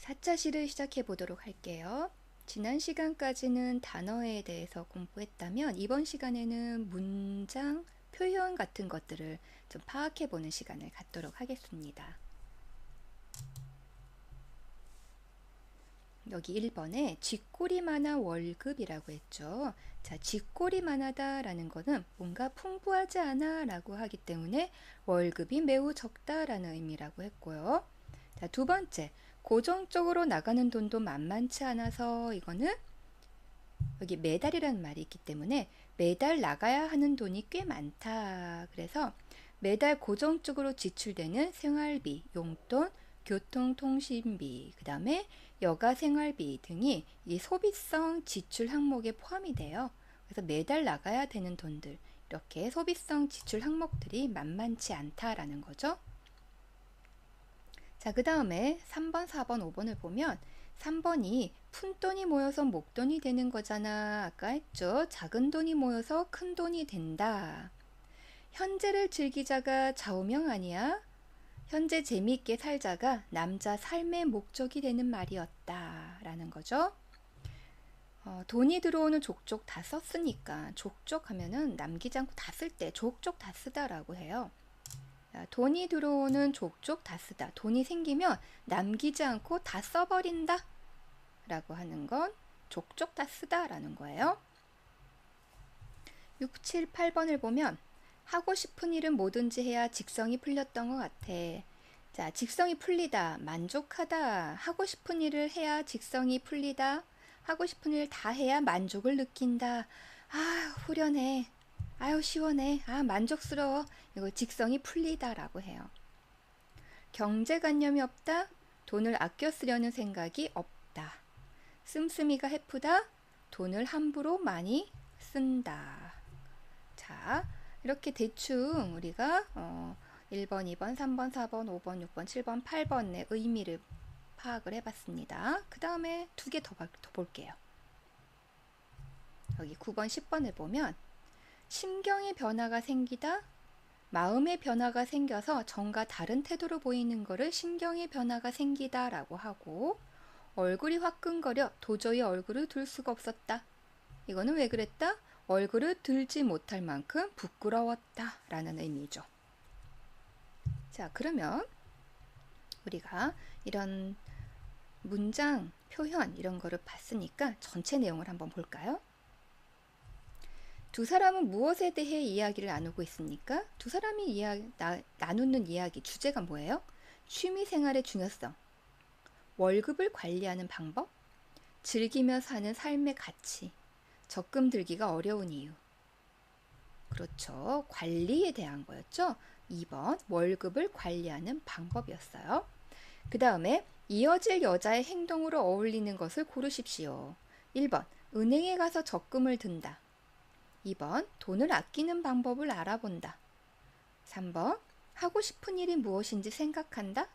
4차 시를 시작해 보도록 할게요. 지난 시간까지는 단어에 대해서 공부했다면 이번 시간에는 문장, 표현 같은 것들을 좀 파악해 보는 시간을 갖도록 하겠습니다. 여기 1번에 쥐꼬리만한 월급이라고 했죠. 자, 쥐꼬리만하다 라는 거는 뭔가 풍부하지 않아 라고 하기 때문에 월급이 매우 적다 라는 의미라고 했고요. 자, 두 번째, 고정적으로 나가는 돈도 만만치 않아서 이거는 여기 매달이라는 말이 있기 때문에 매달 나가야 하는 돈이 꽤 많다. 그래서 매달 고정적으로 지출되는 생활비, 용돈, 교통통신비, 그 다음에 여가 생활비 등이 이 소비성 지출 항목에 포함이 돼요. 그래서 매달 나가야 되는 돈들, 이렇게 소비성 지출 항목들이 만만치 않다라는 거죠. 자, 그 다음에 3번, 4번, 5번을 보면 3번이 푼돈이 모여서 목돈이 되는 거잖아. 아까 했죠. 작은 돈이 모여서 큰 돈이 된다. 현재를 즐기자가 좌우명 아니야? 현재 재미있게 살자가 남자 삶의 목적이 되는 말이었다 라는 거죠. 돈이 들어오는 족족 다 썼으니까 족족 하면은 남기지 않고 다 쓸 때 족족 다 쓰다라고 해요. 돈이 들어오는 족족 다 쓰다. 돈이 생기면 남기지 않고 다 써버린다 라고 하는 건 족족 다 쓰다 라는 거예요. 6, 7, 8번을 보면 하고 싶은 일은 뭐든지 해야 직성이 풀렸던 것 같아. 자, 직성이 풀리다, 만족하다, 하고 싶은 일을 해야 직성이 풀리다, 하고 싶은 일 다 해야 만족을 느낀다. 아, 후련해. 아유, 시원해. 아, 만족스러워. 이거 직성이 풀리다라고 해요. 경제관념이 없다. 돈을 아껴 쓰려는 생각이 없다. 씀씀이가 해프다. 돈을 함부로 많이 쓴다. 자, 이렇게 대충 우리가 1번, 2번, 3번, 4번, 5번, 6번, 7번, 8번의 의미를 파악을 해봤습니다. 그 다음에 두 개 더 볼게요. 여기 9번, 10번을 보면 심경의 변화가 생기다, 마음의 변화가 생겨서 전과 다른 태도로 보이는 것을 심경의 변화가 생기다 라고 하고, 얼굴이 화끈거려 도저히 얼굴을 들 수가 없었다. 이거는 왜 그랬다? 얼굴을 들지 못할 만큼 부끄러웠다 라는 의미죠. 자, 그러면 우리가 이런 문장, 표현 이런 거를 봤으니까 전체 내용을 한번 볼까요? 두 사람은 무엇에 대해 이야기를 나누고 있습니까? 두 사람이 나누는 이야기 주제가 뭐예요? 취미생활의 중요성, 월급을 관리하는 방법, 즐기며 사는 삶의 가치, 적금 들기가 어려운 이유. 그렇죠. 관리에 대한 거였죠. 2번 월급을 관리하는 방법이었어요. 그 다음에 이어질 여자의 행동으로 어울리는 것을 고르십시오. 1번 은행에 가서 적금을 든다. 2번 돈을 아끼는 방법을 알아본다. 3번 하고 싶은 일이 무엇인지 생각한다.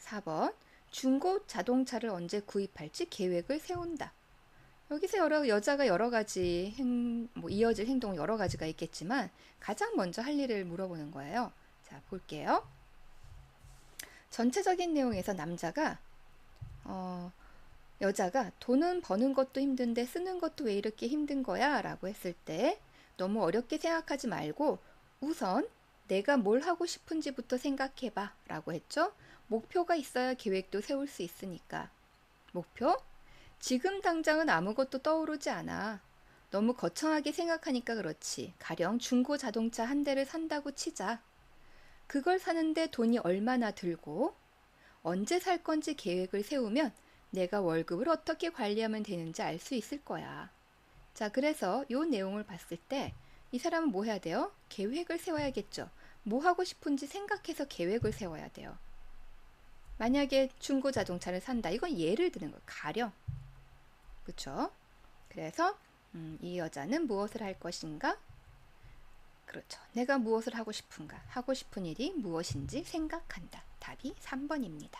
4번 중고 자동차를 언제 구입할지 계획을 세운다. 여기서 여자가 여러 가지 이어질 행동 여러 가지가 있겠지만 가장 먼저 할 일을 물어보는 거예요. 자, 볼게요. 전체적인 내용에서 여자가 돈은 버는 것도 힘든데 쓰는 것도 왜 이렇게 힘든 거야? 라고 했을 때 너무 어렵게 생각하지 말고 우선 내가 뭘 하고 싶은지부터 생각해봐 라고 했죠. 목표가 있어야 계획도 세울 수 있으니까. 목표? 지금 당장은 아무것도 떠오르지 않아. 너무 거창하게 생각하니까 그렇지. 가령 중고 자동차 한 대를 산다고 치자. 그걸 사는데 돈이 얼마나 들고 언제 살 건지 계획을 세우면 내가 월급을 어떻게 관리하면 되는지 알 수 있을 거야. 자, 그래서 이 내용을 봤을 때 이 사람은 뭐 해야 돼요? 계획을 세워야겠죠. 뭐 하고 싶은지 생각해서 계획을 세워야 돼요. 만약에 중고 자동차를 산다. 이건 예를 드는 거예요. 가령. 그렇죠? 그래서 이 여자는 무엇을 할 것인가? 그렇죠. 내가 무엇을 하고 싶은가? 하고 싶은 일이 무엇인지 생각한다. 답이 3번입니다.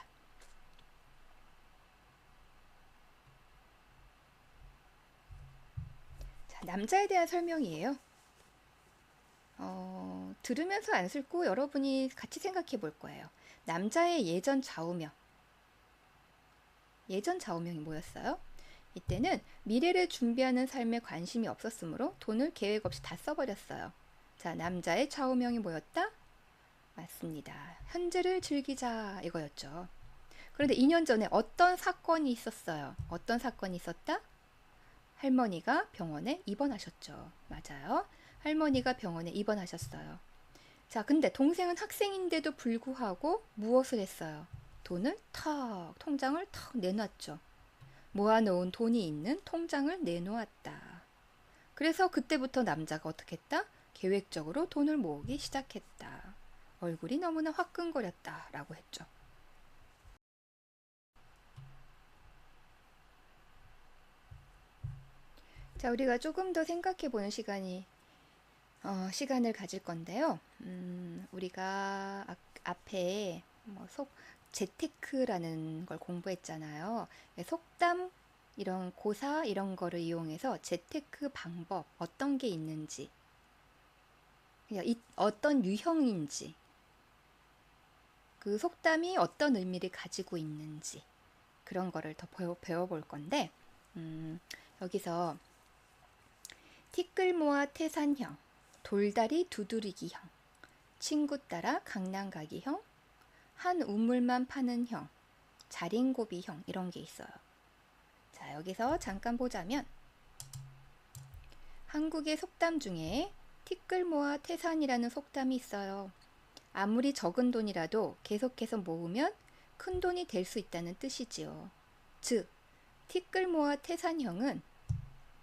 자, 남자에 대한 설명이에요. 들으면서 안 쓸고 여러분이 같이 생각해 볼 거예요. 남자의 예전 좌우명. 예전 좌우명이 뭐였어요? 이때는 미래를 준비하는 삶에 관심이 없었으므로 돈을 계획 없이 다 써버렸어요. 자, 남자의 좌우명이 뭐였다? 맞습니다. 현재를 즐기자 이거였죠. 그런데 2년 전에 어떤 사건이 있었어요? 어떤 사건이 있었다? 할머니가 병원에 입원하셨죠. 맞아요. 할머니가 병원에 입원하셨어요. 자, 근데 동생은 학생인데도 불구하고 무엇을 했어요? 돈을 통장을 턱 내놨죠. 모아놓은 돈이 있는 통장을 내놓았다. 그래서 그때부터 남자가 어떻게 했다? 계획적으로 돈을 모으기 시작했다. 얼굴이 너무나 화끈거렸다 라고 했죠. 자, 우리가 조금 더 생각해보는 시간을 가질 건데요. 우리가 앞에 재테크라는 걸 공부했잖아요. 속담, 이런 고사 이런 거를 이용해서 재테크 방법 어떤 게 있는지, 어떤 유형인지, 그 속담이 어떤 의미를 가지고 있는지 그런 거를 더 배워볼 건데, 여기서 티끌 모아 태산형, 돌다리 두드리기형, 친구 따라 강남 가기형, 한 우물만 파는 형, 자린고비형 이런 게 있어요. 자, 여기서 잠깐 보자면 한국의 속담 중에 티끌 모아 태산이라는 속담이 있어요. 아무리 적은 돈이라도 계속해서 모으면 큰 돈이 될 수 있다는 뜻이지요. 즉, 티끌 모아 태산형은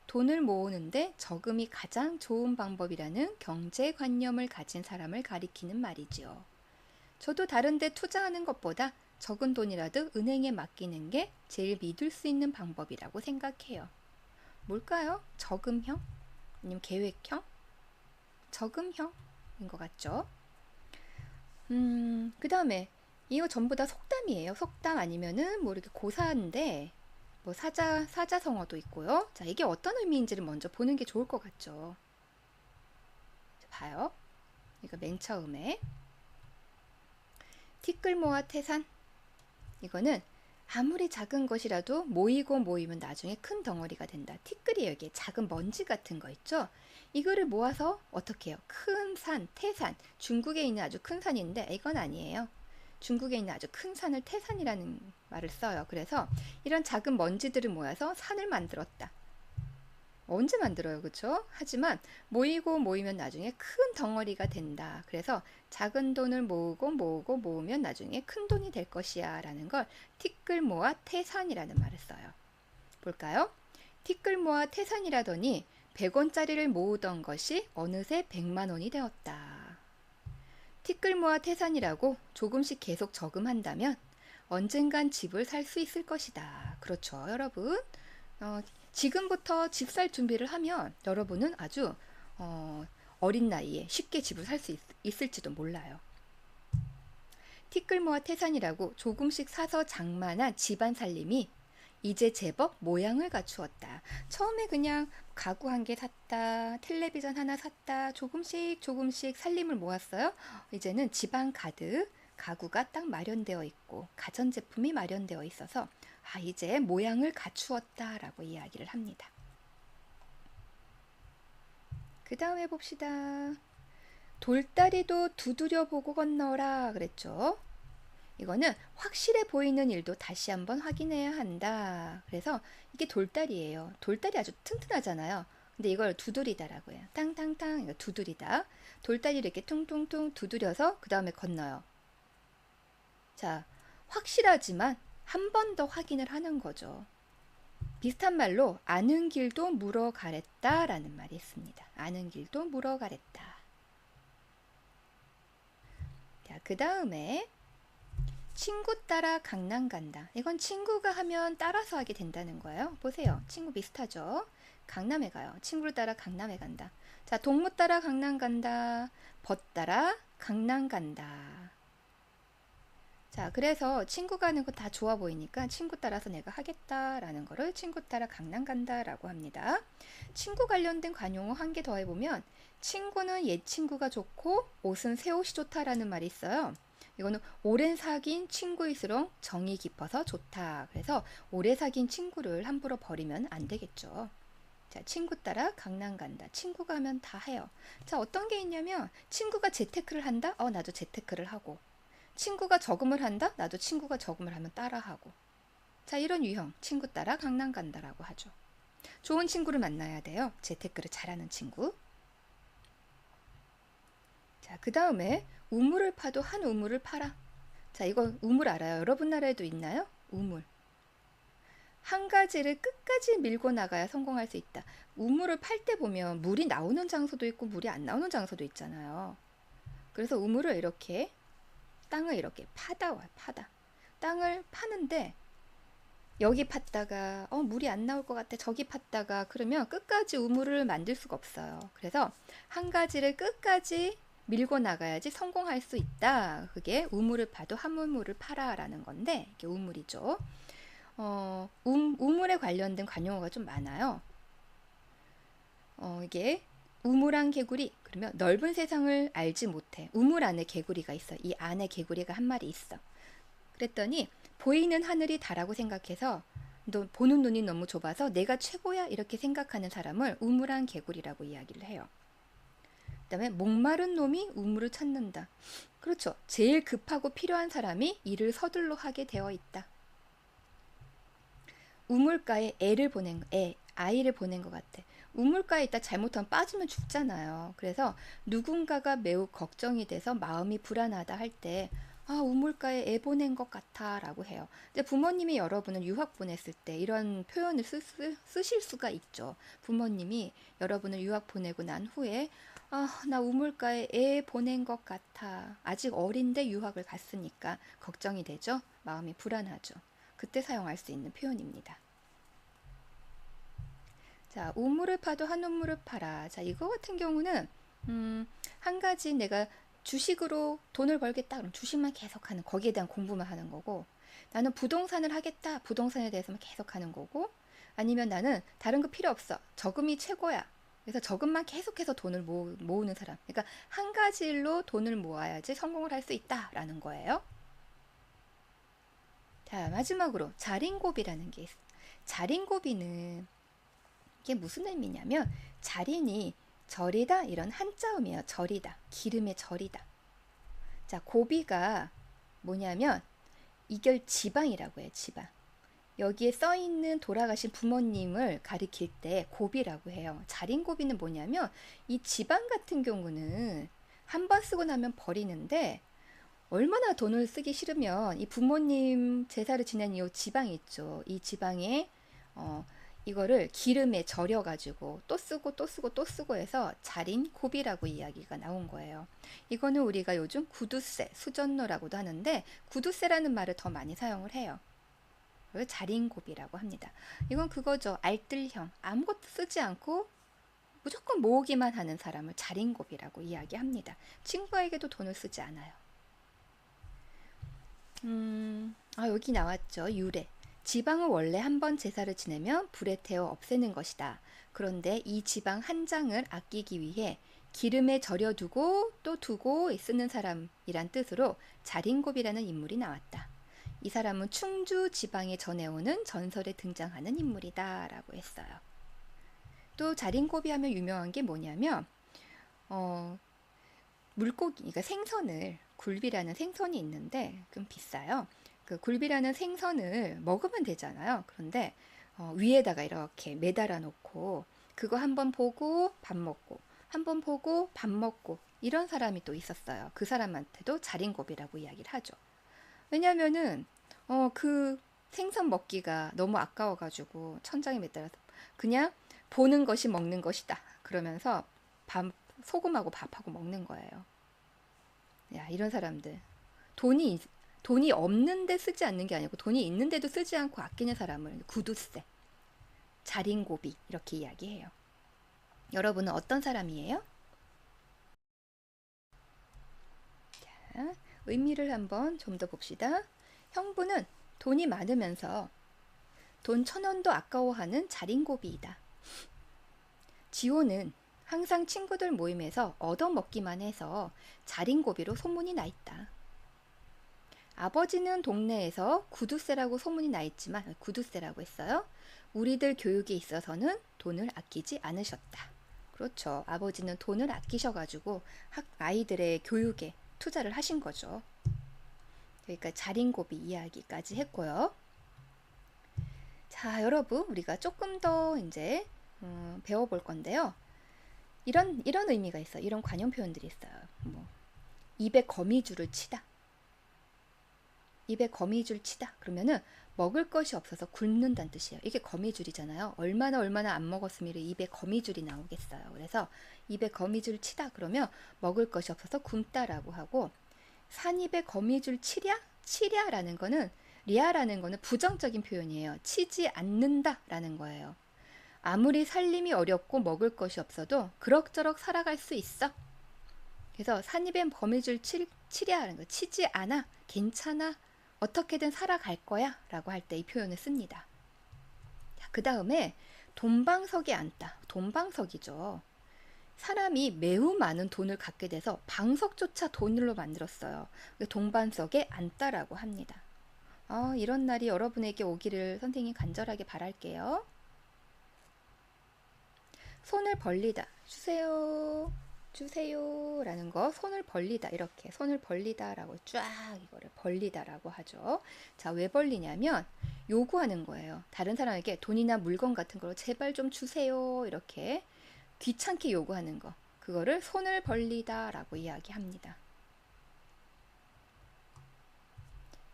돈을 모으는데 저금이 가장 좋은 방법이라는 경제관념을 가진 사람을 가리키는 말이지요. 저도 다른 데 투자하는 것보다 적은 돈이라도 은행에 맡기는 게 제일 믿을 수 있는 방법이라고 생각해요. 뭘까요? 저금형? 아니면 계획형? 저금형인 것 같죠? 그 다음에 이거 전부 다 속담이에요. 속담 아니면은 뭐 이렇게 고사인데 뭐 사자성어도 있고요. 자, 이게 어떤 의미인지를 먼저 보는 게 좋을 것 같죠. 자, 봐요. 이거 맨 처음에 티끌 모아 태산. 이거는 아무리 작은 것이라도 모이고 모이면 나중에 큰 덩어리가 된다. 티끌이에요. 이게 작은 먼지 같은 거 있죠. 이거를 모아서 어떻게 해요? 큰 산, 태산. 중국에 있는 아주 큰 산인데 이건 아니에요. 중국에 있는 아주 큰 산을 태산이라는 말을 써요. 그래서 이런 작은 먼지들을 모아서 산을 만들었다. 언제 만들어요, 그렇죠? 하지만 모이고 모이면 나중에 큰 덩어리가 된다. 그래서 작은 돈을 모으면 나중에 큰 돈이 될 것이야 라는 걸 티끌 모아 태산이라는 말을 써요. 볼까요? 티끌 모아 태산이라더니 100원짜리를 모으던 것이 어느새 100만 원이 되었다. 티끌 모아 태산이라고 조금씩 계속 저금한다면 언젠간 집을 살 수 있을 것이다. 그렇죠, 여러분? 지금부터 집 살 준비를 하면 여러분은 아주 어린 나이에 쉽게 집을 살 수 있을지도 몰라요. 티끌 모아 태산이라고 조금씩 사서 장만한 집안 살림이 이제 제법 모양을 갖추었다. 처음에 그냥 가구 한 개 샀다, 텔레비전 하나 샀다, 조금씩 살림을 모았어요. 이제는 집안 가득 가구가 딱 마련되어 있고 가전제품이 마련되어 있어서 이제 모양을 갖추었다라고 이야기를 합니다. 그 다음에 봅시다. 돌다리도 두드려 보고 건너라 그랬죠. 이거는 확실해 보이는 일도 다시 한번 확인해야 한다. 그래서 이게 돌다리예요. 돌다리 아주 튼튼하잖아요. 근데 이걸 두드리다라고 해요. 탕탕탕, 이거 두드리다. 돌다리를 이렇게 퉁퉁퉁 두드려서 그 다음에 건너요. 자, 확실하지만 한 번 더 확인을 하는 거죠. 비슷한 말로 아는 길도 물어가랬다 라는 말이 있습니다. 아는 길도 물어가랬다. 자, 그 다음에 친구 따라 강남 간다. 이건 친구가 하면 따라서 하게 된다는 거예요. 보세요. 친구 비슷하죠? 강남에 가요. 친구를 따라 강남에 간다. 자, 동무 따라 강남 간다. 벗 따라 강남 간다. 자, 그래서 친구가 하는 거 다 좋아 보이니까 친구 따라서 내가 하겠다라는 거를 친구 따라 강남 간다라고 합니다. 친구 관련된 관용어 한 개 더 해보면 친구는 옛 친구가 좋고 옷은 새 옷이 좋다라는 말이 있어요. 이거는 오랜 사귄 친구일수록 정이 깊어서 좋다. 그래서 오래 사귄 친구를 함부로 버리면 안 되겠죠. 자, 친구 따라 강남 간다. 친구가 하면 다 해요. 자, 어떤 게 있냐면 친구가 재테크를 한다? 나도 재테크를 하고. 친구가 저금을 한다? 나도 친구가 저금을 하면 따라하고. 자, 이런 유형. 친구 따라 강남 간다라고 하죠. 좋은 친구를 만나야 돼요. 재테크를 잘하는 친구. 자, 그 다음에 우물을 파도 한 우물을 팔아. 자, 이거 우물 알아요? 여러분 나라에도 있나요? 우물. 한 가지를 끝까지 밀고 나가야 성공할 수 있다. 우물을 팔 때 보면 물이 나오는 장소도 있고 물이 안 나오는 장소도 있잖아요. 그래서 우물을 이렇게 땅을 이렇게 파다 와요. 파다. 땅을 파는데 여기 팠다가 물이 안 나올 것 같아. 저기 팠다가 그러면 끝까지 우물을 만들 수가 없어요. 그래서 한 가지를 끝까지 밀고 나가야지 성공할 수 있다. 그게 우물을 파도 한 우물을 파라라는 건데 이게 우물이죠. 우물에 관련된 관용어가 좀 많아요. 이게 우물안 개구리 그러면 넓은 세상을 알지 못해. 우물 안에 개구리가 있어. 이 안에 개구리가 한 마리 있어. 그랬더니 보이는 하늘이 다라고 생각해서 너 보는 눈이 너무 좁아서 내가 최고야 이렇게 생각하는 사람을 우물안 개구리라고 이야기를 해요. 그다음에 목마른 놈이 우물을 찾는다. 그렇죠. 제일 급하고 필요한 사람이 일을 서둘러 하게 되어 있다. 우물가에 아이를 보낸 것 같아. 우물가에 있다 잘못하면 빠지면 죽잖아요. 그래서 누군가가 매우 걱정이 돼서 마음이 불안하다 할 때 우물가에 애 보낸 것 같아 라고 해요. 근데 부모님이 여러분을 유학 보냈을 때 이런 표현을 쓰실 수가 있죠. 부모님이 여러분을 유학 보내고 난 후에 나 우물가에 애 보낸 것 같아. 아직 어린데 유학을 갔으니까 걱정이 되죠. 마음이 불안하죠. 그때 사용할 수 있는 표현입니다. 자, 우물을 파도 한 우물을 팔아. 자, 이거 같은 경우는 한 가지 내가 주식으로 돈을 벌겠다. 그럼 주식만 계속하는 거기에 대한 공부만 하는 거고 나는 부동산을 하겠다. 부동산에 대해서만 계속하는 거고 아니면 나는 다른 거 필요 없어. 저금이 최고야. 그래서 저금만 계속해서 돈을 모으는 사람. 그러니까 한 가지 일로 돈을 모아야지 성공을 할 수 있다라는 거예요. 자, 마지막으로 자린고비라는 게 있어. 자린고비는 이게 무슨 의미냐면 자린이 절이다 이런 한자음이에요. 절이다. 기름의 절이다. 자, 고비가 뭐냐면 이걸 지방이라고 해요. 지방. 여기에 써 있는 돌아가신 부모님을 가리킬 때 고비라고 해요. 자린고비는 뭐냐면 이 지방 같은 경우는 한 번 쓰고 나면 버리는데 얼마나 돈을 쓰기 싫으면 이 부모님 제사를 지낸 이 지방이 있죠. 이 지방에 이거를 기름에 절여가지고 또 쓰고 또 쓰고 또 쓰고 해서 자린고비라고 이야기가 나온 거예요. 이거는 우리가 요즘 구두쇠, 수전노라고도 하는데 구두쇠라는 말을 더 많이 사용을 해요. 그걸 자린고비라고 합니다. 이건 그거죠. 알뜰형, 아무것도 쓰지 않고 무조건 모으기만 하는 사람을 자린고비라고 이야기합니다. 친구에게도 돈을 쓰지 않아요. 여기 나왔죠. 유래. 지방은 원래 한 번 제사를 지내면 불에 태워 없애는 것이다. 그런데 이 지방 한 장을 아끼기 위해 기름에 절여두고 또 두고 쓰는 사람이란 뜻으로 자린고비라는 인물이 나왔다. 이 사람은 충주 지방에 전해오는 전설에 등장하는 인물이다 라고 했어요. 또 자린고비 하면 유명한 게 뭐냐면 물고기, 그러니까 생선을 굴비라는 생선이 있는데 좀 비싸요. 그 굴비라는 생선을 먹으면 되잖아요. 그런데 위에다가 이렇게 매달아 놓고 그거 한번 보고 밥 먹고 한번 보고 밥 먹고 이런 사람이 또 있었어요. 그 사람한테도 자린고비라고 이야기를 하죠. 왜냐면은 그 생선 먹기가 너무 아까워가지고 천장에 매달아서 그냥 보는 것이 먹는 것이다. 그러면서 소금하고 밥하고 먹는 거예요. 야, 이런 사람들 돈이 없는데 쓰지 않는 게 아니고 돈이 있는데도 쓰지 않고 아끼는 사람을 구두쇠, 자린고비 이렇게 이야기해요. 여러분은 어떤 사람이에요? 자, 의미를 한번 좀 더 봅시다. 형부는 돈이 많으면서 돈 1,000원도 아까워하는 자린고비이다. 지호는 항상 친구들 모임에서 얻어먹기만 해서 자린고비로 소문이 나 있다. 아버지는 동네에서 구두쇠라고 소문이 나 있지만 구두쇠라고 했어요. 우리들 교육에 있어서는 돈을 아끼지 않으셨다. 그렇죠. 아버지는 돈을 아끼셔가지고 아이들의 교육에 투자를 하신 거죠. 그러니까 자린고비 이야기까지 했고요. 자, 여러분, 우리가 조금 더 이제 배워볼 건데요. 이런 의미가 있어요. 이런 관용 표현들이 있어요. 뭐, 입에 거미줄을 치다. 입에 거미줄 치다. 그러면은 먹을 것이 없어서 굶는다는 뜻이에요. 이게 거미줄이잖아요. 얼마나 안 먹었으면 입에 거미줄이 나오겠어요. 그래서 입에 거미줄 치다 그러면 먹을 것이 없어서 굶다라고 하고, 산입에 거미줄 치랴? 치랴라는 거는, 리아라는 거는 부정적인 표현이에요. 치지 않는다라는 거예요. 아무리 살림이 어렵고 먹을 것이 없어도 그럭저럭 살아갈 수 있어. 그래서 산입엔 거미줄 치랴라는 거, 치지 않아, 괜찮아, 어떻게든 살아갈 거야 라고 할 때 이 표현을 씁니다. 그 다음에 돈방석에 앉다. 돈방석이죠. 사람이 매우 많은 돈을 갖게 돼서 방석조차 돈으로 만들었어요. 돈방석에 앉다라고 합니다. 이런 날이 여러분에게 오기를 선생님이 간절하게 바랄게요. 손을 벌리다. 주세요. 주세요 라는 거, 손을 벌리다, 이렇게 손을 벌리다 라고 쫙 이거를 벌리다 라고 하죠. 자, 왜 벌리냐면 요구하는 거예요. 다른 사람에게 돈이나 물건 같은 걸 제발 좀 주세요, 이렇게 귀찮게 요구하는 거, 그거를 손을 벌리다 라고 이야기합니다.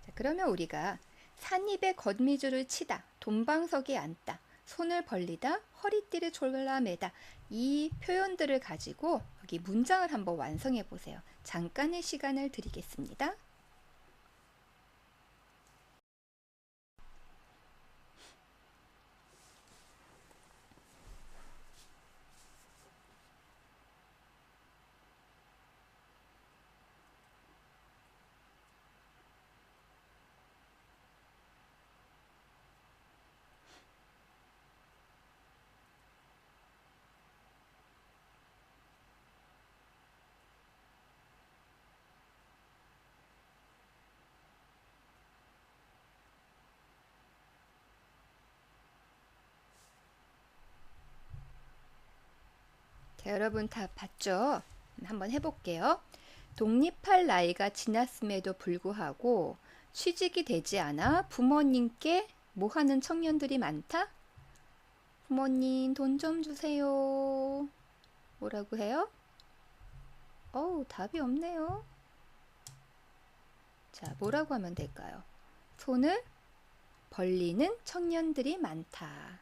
자, 그러면 우리가 산입에 거미줄을 치다, 돈방석에 앉다, 손을 벌리다, 허리띠를 졸라매다, 이 표현들을 가지고 여기 문장을 한번 완성해 보세요. 잠깐의 시간을 드리겠습니다. 자, 여러분 다 봤죠? 한번 해볼게요. 독립할 나이가 지났음에도 불구하고 취직이 되지 않아 부모님께 뭐 하는 청년들이 많다? 부모님 돈 좀 주세요. 뭐라고 해요? 답이 없네요. 자, 뭐라고 하면 될까요? 손을 벌리는 청년들이 많다.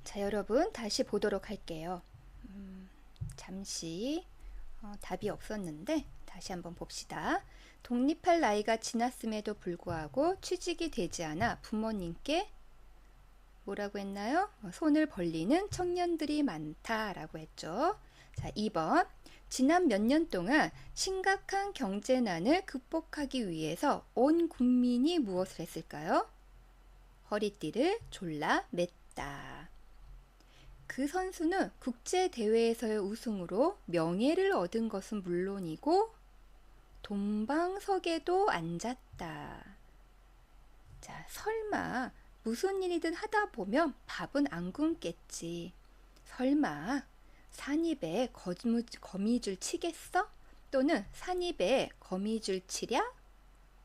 자, 여러분 다시 보도록 할게요. 잠시 답이 없었는데 다시 한번 봅시다. 독립할 나이가 지났음에도 불구하고 취직이 되지 않아 부모님께 뭐라고 했나요? 손을 벌리는 청년들이 많다라고 했죠. 자, 2번. 지난 몇 년 동안 심각한 경제난을 극복하기 위해서 온 국민이 무엇을 했을까요? 허리띠를 졸라 맸다. 그 선수는 국제대회에서의 우승으로 명예를 얻은 것은 물론이고 돈방석에도 앉았다. 자, 설마 무슨 일이든 하다 보면 밥은 안 굶겠지. 설마 산입에 거미줄 치겠어? 또는 산입에 거미줄 치랴?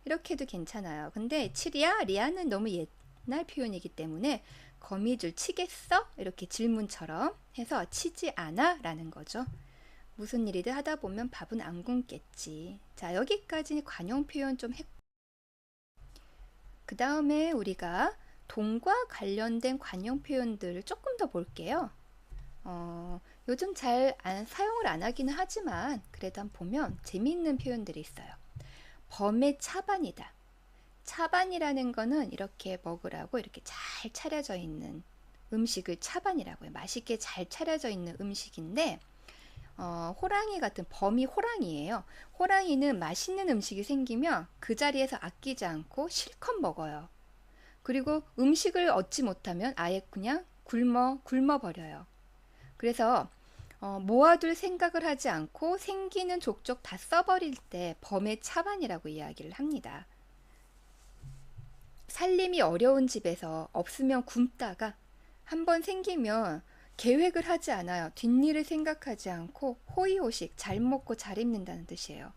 이렇게 해도 괜찮아요. 근데 치랴, 리아는 너무 옛날 표현이기 때문에 거미줄 치겠어? 이렇게 질문처럼 해서 치지 않아 라는 거죠. 무슨 일이든 하다 보면 밥은 안 굶겠지. 자, 여기까지 관용 표현 좀 했고, 그 다음에 우리가 돈과 관련된 관용 표현들을 조금 더 볼게요. 요즘 잘 사용을 안 하기는 하지만 그래도 한번 보면 재미있는 표현들이 있어요. 범의 차반이다. 차반이라는 거는 이렇게 먹으라고 이렇게 잘 차려져 있는 음식을 차반이라고 해요. 맛있게 잘 차려져 있는 음식인데, 호랑이 같은 범이 호랑이에요. 호랑이는 맛있는 음식이 생기면 그 자리에서 아끼지 않고 실컷 먹어요. 그리고 음식을 얻지 못하면 아예 그냥 굶어 버려요. 그래서 모아둘 생각을 하지 않고 생기는 족족 다 써버릴 때 범의 차반이라고 이야기를 합니다. 살림이 어려운 집에서 없으면 굶다가 한번 생기면 계획을 하지 않아요. 뒷일을 생각하지 않고 호의호식 잘 먹고 잘 입는다는 뜻이에요.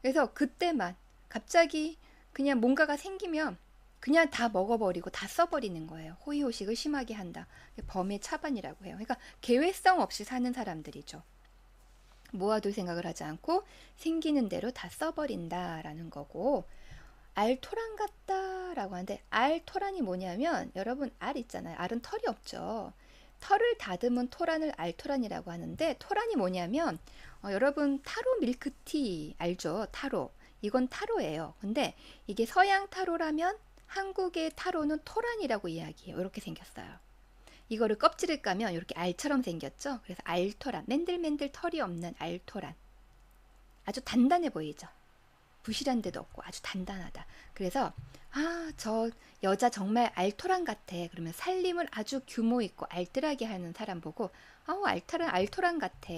그래서 그때만 갑자기 그냥 뭔가가 생기면 그냥 다 먹어버리고 다 써버리는 거예요. 호의호식을 심하게 한다. 범의 차반이라고 해요. 그러니까 계획성 없이 사는 사람들이죠. 모아둘 생각을 하지 않고 생기는 대로 다 써버린다라는 거고, 알토란 같다라고 하는데, 알토란이 뭐냐면 여러분 알 있잖아요. 알은 털이 없죠. 털을 다듬은 토란을 알토란이라고 하는데, 토란이 뭐냐면 여러분 타로 밀크티 알죠? 타로. 이건 타로예요. 근데 이게 서양 타로라면 한국의 타로는 토란이라고 이야기해요. 이렇게 생겼어요. 이거를 껍질을 까면 이렇게 알처럼 생겼죠. 그래서 알토란, 맨들맨들 털이 없는 알토란. 아주 단단해 보이죠. 부실한 데도 없고 아주 단단하다. 그래서 저 여자 정말 알토란 같아. 그러면 살림을 아주 규모 있고 알뜰하게 하는 사람 보고 알토란 같아.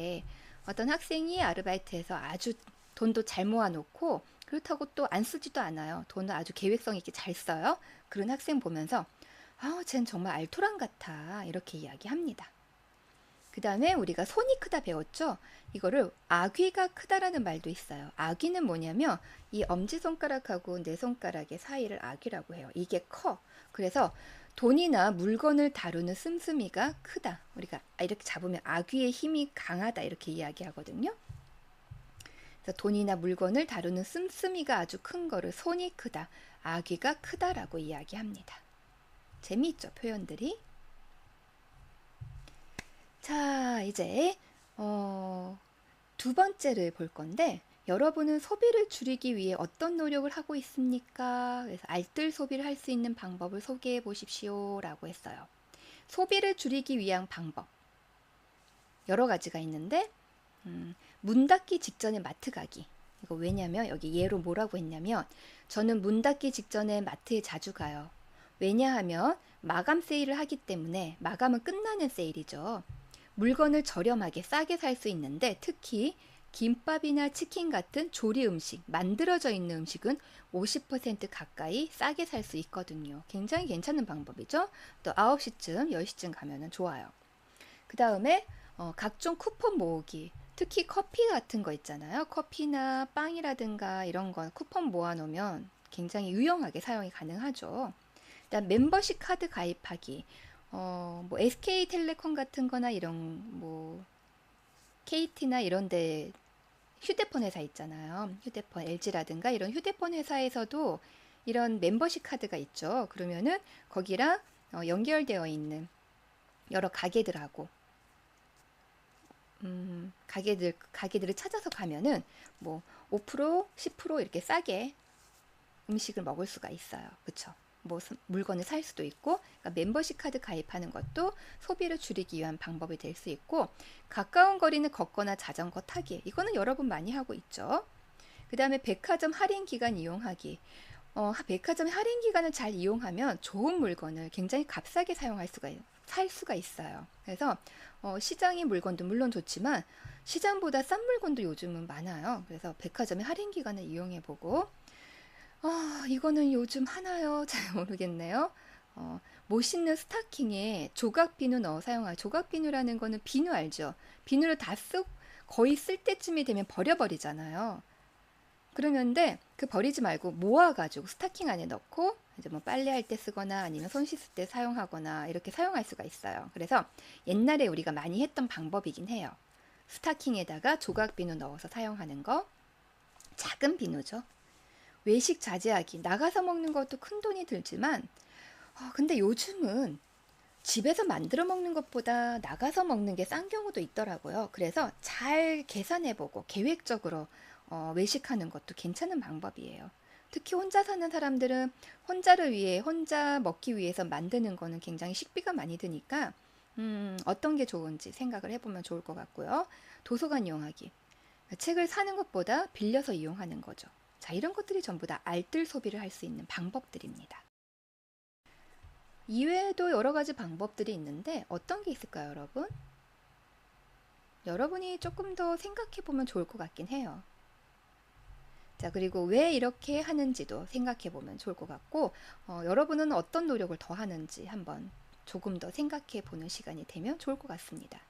어떤 학생이 아르바이트해서 아주 돈도 잘 모아놓고 그렇다고 또 안 쓰지도 않아요. 돈을 아주 계획성 있게 잘 써요. 그런 학생 보면서 쟨 정말 알토란 같아. 이렇게 이야기합니다. 그 다음에 우리가 손이 크다 배웠죠? 이거를 아귀가 크다라는 말도 있어요. 아귀는 뭐냐면 이 엄지손가락하고 내 손가락의 사이를 아귀라고 해요. 이게 커. 그래서 돈이나 물건을 다루는 씀씀이가 크다. 우리가 이렇게 잡으면 아귀의 힘이 강하다 이렇게 이야기하거든요. 그래서 돈이나 물건을 다루는 씀씀이가 아주 큰 거를 손이 크다. 아귀가 크다라고 이야기합니다. 재미있죠, 표현들이? 자, 이제 두 번째를 볼 건데, 여러분은 소비를 줄이기 위해 어떤 노력을 하고 있습니까? 그래서 알뜰 소비를 할 수 있는 방법을 소개해 보십시오 라고 했어요. 소비를 줄이기 위한 방법 여러 가지가 있는데, 문 닫기 직전에 마트 가기. 이거 왜냐면 여기 예로 뭐라고 했냐면, 저는 문 닫기 직전에 마트에 자주 가요. 왜냐하면 마감 세일을 하기 때문에, 마감은 끝나는 세일이죠. 물건을 저렴하게 싸게 살 수 있는데, 특히 김밥이나 치킨 같은 조리 음식, 만들어져 있는 음식은 50% 가까이 싸게 살 수 있거든요. 굉장히 괜찮은 방법이죠. 또 9시쯤, 10시쯤 가면 좋아요. 그 다음에 각종 쿠폰 모으기. 특히 커피 같은 거 있잖아요. 커피나 빵이라든가 이런 거 쿠폰 모아놓으면 굉장히 유용하게 사용이 가능하죠. 일단 멤버십 카드 가입하기. 뭐 SK텔레콤 같은 거나 이런 뭐 KT나 이런 데 휴대폰 회사 있잖아요. 휴대폰 LG라든가 이런 휴대폰 회사에서도 이런 멤버십 카드가 있죠. 그러면은 거기랑 연결되어 있는 여러 가게들하고 가게들을 찾아서 가면은 뭐 5%, 10% 이렇게 싸게 음식을 먹을 수가 있어요. 그쵸? 뭐 물건을 살 수도 있고, 그러니까 멤버십 카드 가입하는 것도 소비를 줄이기 위한 방법이 될 수 있고, 가까운 거리는 걷거나 자전거 타기. 이거는 여러분 많이 하고 있죠. 그 다음에 백화점 할인 기간 이용하기. 백화점 할인 기간을 잘 이용하면 좋은 물건을 굉장히 값싸게 살 수가 있어요. 그래서 시장의 물건도 물론 좋지만 시장보다 싼 물건도 요즘은 많아요. 그래서 백화점의 할인 기간을 이용해보고, 이거는 요즘 하나요? 잘 모르겠네요. 못 씻는 스타킹에 조각 비누 넣어 사용할. 조각 비누라는 거는 비누 알죠? 비누를 거의 쓸 때쯤이 되면 버려버리잖아요. 그러는데 그 버리지 말고 모아가지고 스타킹 안에 넣고 이제 뭐 빨래할 때 쓰거나 아니면 손 씻을 때 사용하거나 이렇게 사용할 수가 있어요. 그래서 옛날에 우리가 많이 했던 방법이긴 해요. 스타킹에다가 조각 비누 넣어서 사용하는 거. 작은 비누죠. 외식 자제하기. 나가서 먹는 것도 큰 돈이 들지만 근데 요즘은 집에서 만들어 먹는 것보다 나가서 먹는 게 싼 경우도 있더라고요. 그래서 잘 계산해보고 계획적으로 외식하는 것도 괜찮은 방법이에요. 특히 혼자 사는 사람들은 혼자 먹기 위해서 만드는 거는 굉장히 식비가 많이 드니까 어떤 게 좋은지 생각을 해보면 좋을 것 같고요. 도서관 이용하기. 책을 사는 것보다 빌려서 이용하는 거죠. 자, 이런 것들이 전부 다 알뜰 소비를 할 수 있는 방법들입니다. 이외에도 여러 가지 방법들이 있는데 어떤 게 있을까요, 여러분? 여러분이 조금 더 생각해 보면 좋을 것 같긴 해요. 자, 그리고 왜 이렇게 하는지도 생각해 보면 좋을 것 같고, 여러분은 어떤 노력을 더 하는지 한번 조금 더 생각해 보는 시간이 되면 좋을 것 같습니다.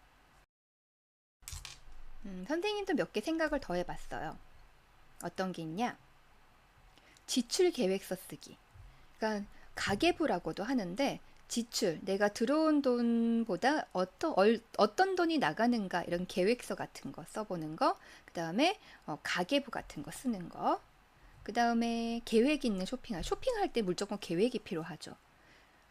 선생님도 몇 개 생각을 더 해봤어요. 어떤 게 있냐? 지출 계획서 쓰기. 그러니까 가계부라고도 하는데 지출, 내가 들어온 돈보다 어떤 돈이 나가는가 이런 계획서 같은 거 써보는 거, 그 다음에 가계부 같은 거 쓰는 거, 그 다음에 계획 있는 쇼핑할 때 무조건 계획이 필요하죠.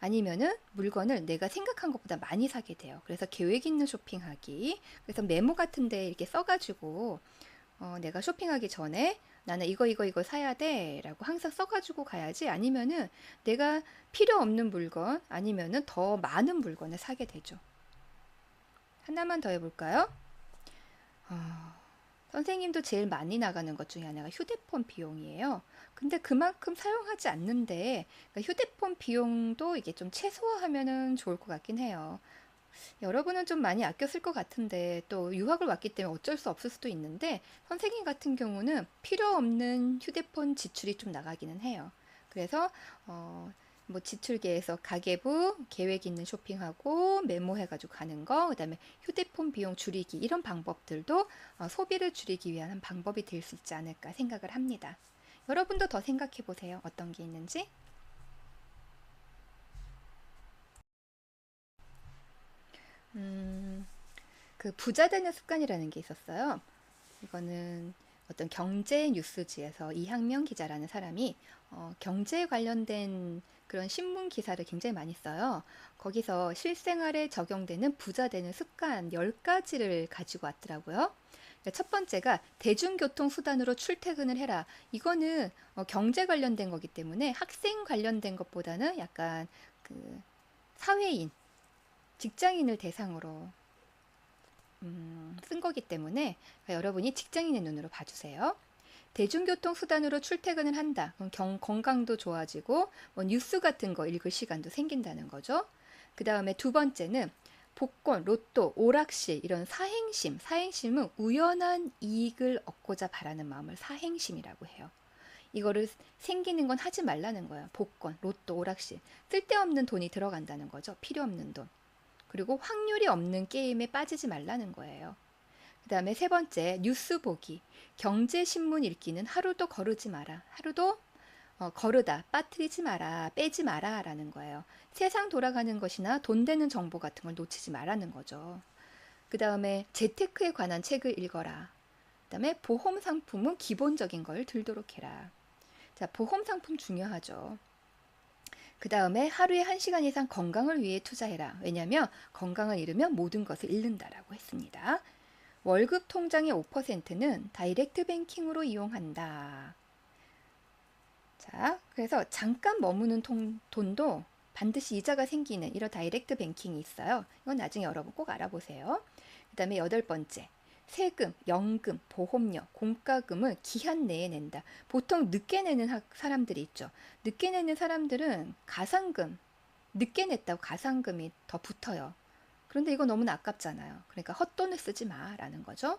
아니면은 물건을 내가 생각한 것보다 많이 사게 돼요. 그래서 계획 있는 쇼핑하기. 그래서 메모 같은 데 이렇게 써가지고 내가 쇼핑하기 전에 나는 이거 사야 돼 라고 항상 써가지고 가야지, 아니면은 내가 필요 없는 물건 아니면은 더 많은 물건을 사게 되죠. 하나만 더 해볼까요? 선생님도 제일 많이 나가는 것 중에 하나가 휴대폰 비용이에요. 근데 그만큼 사용하지 않는데, 그러니까 휴대폰 비용도 이게 좀 최소화하면은 좋을 것 같긴 해요. 여러분은 좀 많이 아껴 쓸 것 같은데 또 유학을 왔기 때문에 어쩔 수 없을 수도 있는데, 선생님 같은 경우는 필요 없는 휴대폰 지출이 좀 나가기는 해요. 그래서 뭐 지출계에서 가계부, 계획 있는 쇼핑하고 메모해가지고 가는 거, 그다음에 휴대폰 비용 줄이기, 이런 방법들도 소비를 줄이기 위한 한 방법이 될 수 있지 않을까 생각을 합니다. 여러분도 더 생각해 보세요. 어떤 게 있는지. 음, 그 부자 되는 습관이라는 게 있었어요. 이거는 어떤 경제 뉴스지에서 이항명 기자라는 사람이 경제에 관련된 그런 신문 기사를 굉장히 많이 써요. 거기서 실생활에 적용되는 부자 되는 습관 10가지를 가지고 왔더라고요. 그러니까 첫 번째가 대중교통 수단으로 출퇴근을 해라. 이거는 경제 관련된 거기 때문에 학생 관련된 것보다는 약간 그 사회인, 직장인을 대상으로 쓴 거기 때문에 여러분이 직장인의 눈으로 봐주세요. 대중교통 수단으로 출퇴근을 한다. 그럼 건강도 좋아지고 뭐 뉴스 같은 거 읽을 시간도 생긴다는 거죠. 그 다음에 두 번째는 복권, 로또, 오락실 이런 사행심. 사행심은 우연한 이익을 얻고자 바라는 마음을 사행심이라고 해요. 이거를 생기는 건 하지 말라는 거예요. 복권, 로또, 오락실. 쓸데없는 돈이 들어간다는 거죠. 필요 없는 돈. 그리고 확률이 없는 게임에 빠지지 말라는 거예요. 그 다음에 세 번째, 뉴스 보기. 경제신문 읽기는 하루도 거르지 마라. 하루도 거르다, 빠뜨리지 마라, 빼지 마라 라는 거예요. 세상 돌아가는 것이나 돈 되는 정보 같은 걸 놓치지 말라는 거죠. 그 다음에 재테크에 관한 책을 읽어라. 그 다음에 보험 상품은 기본적인 걸 들도록 해라. 자, 보험 상품 중요하죠. 그 다음에 하루에 1시간 이상 건강을 위해 투자해라. 왜냐하면 건강을 잃으면 모든 것을 잃는다라고 했습니다. 월급 통장의 5%는 다이렉트 뱅킹으로 이용한다. 자, 그래서 잠깐 머무는 돈도 반드시 이자가 생기는 이런 다이렉트 뱅킹이 있어요. 이건 나중에 여러분 꼭 알아보세요. 그 다음에 8번째. 세금, 연금, 보험료, 공과금을 기한 내에 낸다. 보통 늦게 내는 사람들이 있죠. 늦게 내는 사람들은 가상금, 늦게 냈다고 가상금이 더 붙어요. 그런데 이거 너무나 아깝잖아요. 그러니까 헛돈을 쓰지 마라는 거죠.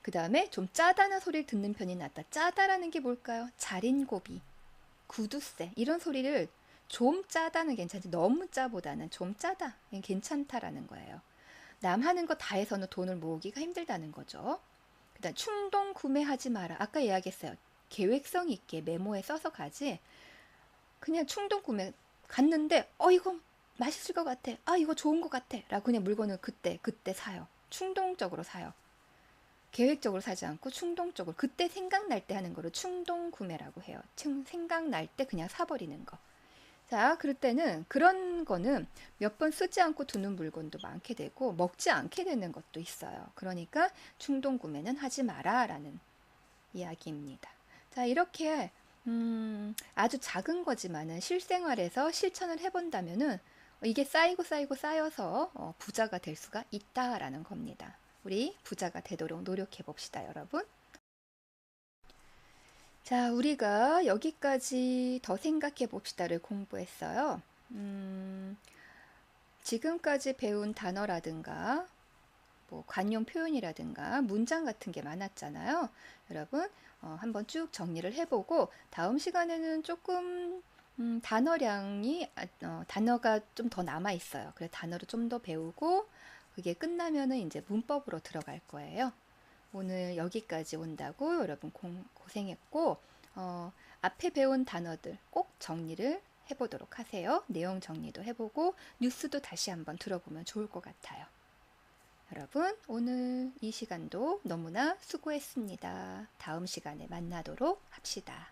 그 다음에 좀 짜다는 소리를 듣는 편이 낫다. 짜다라는 게 뭘까요? 자린고비, 구두쇠 이런 소리를 좀 짜다는 괜찮지, 너무 짜보다는 좀 짜다 괜찮다라는 거예요. 남 하는 거 다 해서는 돈을 모으기가 힘들다는 거죠. 그다음 충동 구매하지 마라. 아까 이야기했어요. 계획성 있게 메모에 써서 가지. 그냥 충동 구매 갔는데 이거 맛있을 것 같아. 이거 좋은 것 같아. 라고 그냥 물건을 그때 사요. 충동적으로 사요. 계획적으로 사지 않고 충동적으로 그때 생각날 때 하는 거를 충동 구매라고 해요. 생각날 때 그냥 사버리는 거. 자, 그럴 때는 그런 거는 몇 번 쓰지 않고 두는 물건도 많게 되고 먹지 않게 되는 것도 있어요. 그러니까 충동 구매는 하지 마라라는 이야기입니다. 자, 이렇게 아주 작은 거지만은 실생활에서 실천을 해본다면은 이게 쌓여서 부자가 될 수가 있다라는 겁니다. 우리 부자가 되도록 노력해 봅시다, 여러분. 자, 우리가 여기까지 더 생각해 봅시다를 공부했어요. 지금까지 배운 단어라든가 뭐 관용 표현이라든가 문장 같은 게 많았잖아요. 여러분 한번 쭉 정리를 해보고 다음 시간에는 조금 단어가 좀 더 남아 있어요. 그래서 단어를 좀 더 배우고 그게 끝나면은 이제 문법으로 들어갈 거예요. 오늘 여기까지 온다고 여러분 고생했고 앞에 배운 단어들 꼭 정리를 해보도록 하세요. 내용 정리도 해보고 뉴스도 다시 한번 들어보면 좋을 것 같아요. 여러분 오늘 이 시간도 너무나 수고했습니다. 다음 시간에 만나도록 합시다.